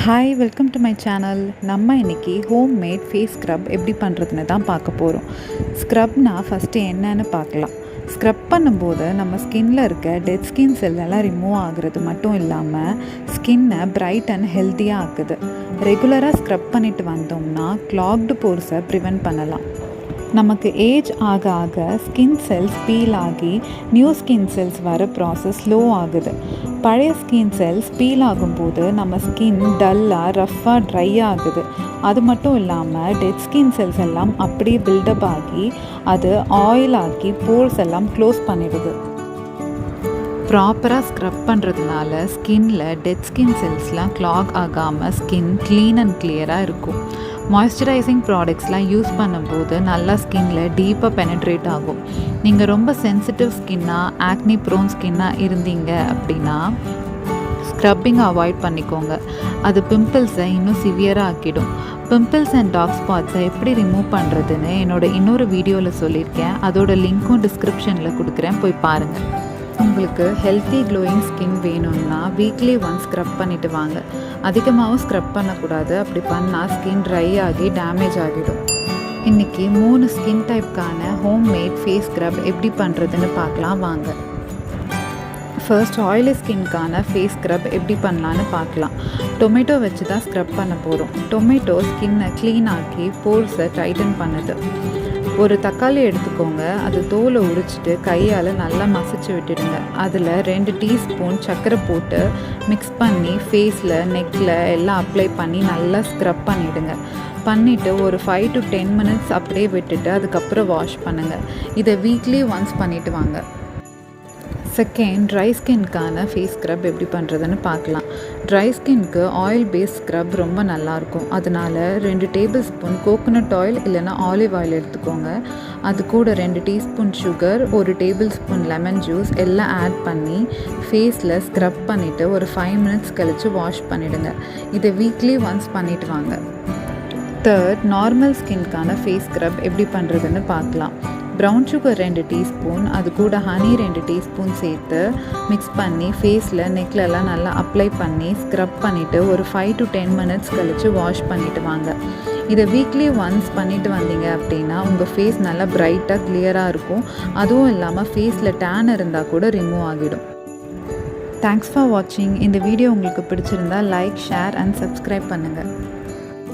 Hi, welcome to my channel. நம்ம இன்றைக்கி home made face scrub எப்படி பண்ணுறதுன்னு தான் பார்க்க போகிறோம். ஸ்க்ரப்னால் ஃபஸ்ட்டு என்னன்னு பார்க்கலாம். ஸ்க்ரப் பண்ணும்போது நம்ம ஸ்கின்னில் இருக்க டெட் ஸ்கின் செல் எல்லாம் ரிமூவ் ஆகுறது மட்டும் இல்லாமல் ஸ்கின்னை பிரைட் அண்ட் ஹெல்த்தியாக ஆக்குது. ரெகுலராக ஸ்க்ரப் பண்ணிட்டு வந்தோம்னா கிளாக்டு போர்ஸை ப்ரிவெண்ட் பண்ணலாம். நமக்கு ஏஜ் ஆக ஆக ஸ்கின் செல்ஸ் பீல் ஆகி நியூ ஸ்கின் செல்ஸ் வர ப்ராசஸ் ஸ்லோ ஆகுது. பழைய ஸ்கின் செல்ஸ் பீல் ஆகும்போது நம்ம ஸ்கின் டல்லாக ரஃப்பாக ட்ரை ஆகுது. அது மட்டும் இல்லாமல் டெட் ஸ்கின் செல்ஸ் எல்லாம் அப்படியே பில்டப் ஆகி அது ஆயில் ஆக்கி போர்ஸ் எல்லாம் க்ளோஸ் பண்ணிடுது. ப்ராப்பராக ஸ்க்ரப் பண்ணுறதுனால ஸ்கின்னில் டெட் ஸ்கின் செல்ஸ்லாம் கிளாக் ஆகாமல் ஸ்கின் க்ளீன் அண்ட் கிளியராக இருக்கும். மாய்ஸ்சரைசிங் ப்ராடக்ட்ஸ்லாம் யூஸ் பண்ணும்போது நல்லா ஸ்கின்னில் டீப்பாக பெனட்ரேட் ஆகும். நீங்கள் ரொம்ப சென்சிட்டிவ் ஸ்கின்னாக ஆக்னி ப்ரோன் ஸ்கின்னாக இருந்தீங்க அப்படின்னா ஸ்க்ரப்பிங் அவாய்ட் பண்ணிக்கோங்க. அது பிம்பிள்ஸை இன்னும் சிவியராக ஆக்கிடும். பிம்பிள்ஸ் அண்ட் டார்க் ஸ்பாட்ஸை எப்படி ரிமூவ் பண்ணுறதுன்னு என்னோடய இன்னொரு வீடியோவில் சொல்லியிருக்கேன். அதோட லிங்க்கும் டிஸ்கிரிப்ஷனில் கொடுக்குறேன், போய் பாருங்கள். உங்களுக்கு ஹெல்த்தி க்ளோயிங் ஸ்கின் வேணும்னா வீக்லி ஒன்ஸ் ஸ்க்ரப் பண்ணிவிட்டு வாங்க. அதிகமாகவும் ஸ்க்ரப் பண்ணக்கூடாது. அப்படி பண்ணால் ஸ்கின் ட்ரை ஆகி டேமேஜ் ஆகிடும். இன்றைக்கி 3 ஸ்கின் டைப்க்கான ஹோம் மேட் ஃபேஸ் ஸ்க்ரப் எப்படி பண்ணுறதுன்னு பார்க்கலாம் வாங்க. ஃபர்ஸ்ட் ஆயிலி ஸ்கின்க்கான ஃபேஸ் ஸ்க்ரப் எப்படி பண்ணலான்னு பார்க்கலாம். டொமேட்டோ வச்சு தான் ஸ்க்ரப் பண்ண போகிறோம். டொமேட்டோ ஸ்கின்னை க்ளீன் ஆக்கி போர்ஸை டைட்டன் பண்ணுது. ஒரு தக்காளி எடுத்துக்கோங்க. அது தோலை உரிச்சிட்டு கையால் நல்லா மசிச்சு விட்டுடுங்க. அதில் 2 டீஸ்பூன் சர்க்கரை போட்டு மிக்ஸ் பண்ணி ஃபேஸில் நெக்கில் எல்லாம் அப்ளை பண்ணி நல்லா ஸ்க்ரப் பண்ணிவிடுங்க. பண்ணிவிட்டு ஒரு 5 to 10 minutes அப்படியே விட்டுட்டு அதுக்கப்புறம் வாஷ் பண்ணுங்கள். இதை வீக்லி ஒன்ஸ் பண்ணிவிட்டு வாங்க. செகண்ட், ட்ரை ஸ்கின்க்கான ஃபேஸ் ஸ்க்ரப் எப்படி பண்ணுறதுன்னு பார்க்கலாம். ட்ரை ஸ்கின்க்கு ஆயில் பேஸ் ஸ்க்ரப் ரொம்ப நல்லாயிருக்கும். அதனால் 2 டேபிள் ஸ்பூன் கோகோனட் ஆயில் இல்லைனா ஆலிவ் ஆயில் எடுத்துக்கோங்க. அது கூட 2 teaspoon sugar, 1 table spoon lemon juice எல்லாம் ஆட் பண்ணி ஃபேஸில் ஸ்க்ரப் பண்ணிவிட்டு ஒரு 5 minutes கழித்து வாஷ் பண்ணிவிடுங்க. இதை வீக்லி ஒன்ஸ் பண்ணிவிட்டு வாங்க. தேர்ட், நார்மல் ஸ்கின்க்கான ஃபேஸ் ஸ்க்ரப் எப்படி பண்ணுறதுன்னு பார்க்கலாம். ப்ரௌன் சுகர் 2 டீஸ்பூன், அது கூட ஹனி 2 டீஸ்பூன் சேர்த்து மிக்ஸ் பண்ணி ஃபேஸில் நெக்லெல்லாம் நல்லா அப்ளை பண்ணி ஸ்க்ரப் பண்ணிவிட்டு ஒரு 5 to 10 minutes கழித்து வாஷ் பண்ணிவிட்டு வாங்க. இதை வீக்லி ஒன்ஸ் பண்ணிவிட்டு வந்தீங்க அப்படின்னா உங்கள் ஃபேஸ் நல்லா பிரைட்டாக கிளியராக இருக்கும். அதுவும் இல்லாமல் ஃபேஸில் டேன் இருந்தால் கூட ரிமூவ் ஆகிடும். தேங்க்ஸ் ஃபார் வாட்சிங். இந்த வீடியோ உங்களுக்கு பிடிச்சிருந்தா லைக், ஷேர் அண்ட் சப்ஸ்கிரைப் பண்ணுங்கள்.